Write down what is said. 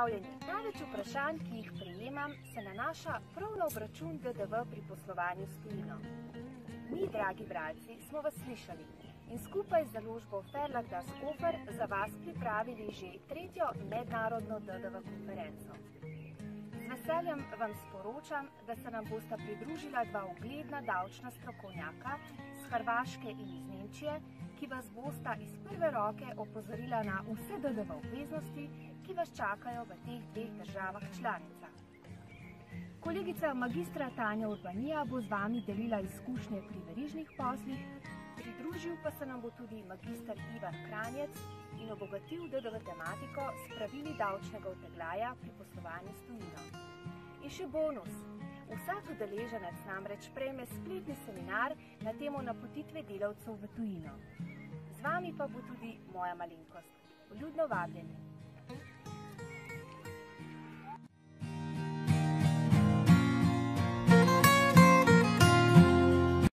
Pozdravljeni! Največ vprašanj, ki jih prejemam, se nanaša prav na obračun DDV pri poslovanju s tujino. Mi, dragi bralci, smo vas slišali in skupaj z založbo Ferlag-Daskofer za vas pripravili že tretjo mednarodno DDV konferenco. Z veseljem vam sporočam, da se nam bosta pridružila dva ugledna davčna strokovnjaka z Hrvaške in iz Nemčije, ki vas bosta iz prve roke opozorila na vse DDV obveznosti, ki vas čakajo v teh dveh državah članicah. Kolegica magistra Tanja Urbanija bo z vami delila izkušnje pri verižnih poslih, pridružil pa se nam bo tudi magister Ivan Kranjec in obogatil DDV tematiko s pravili davčnega odtegljaja pri poslovanju s tujino. In še bonus! Vsak udeleženec namreč prejme spletni seminar na temo napotitve delavcev v tujino. Z vami pa bo tudi moja malenkost. Vljudno vabljeni!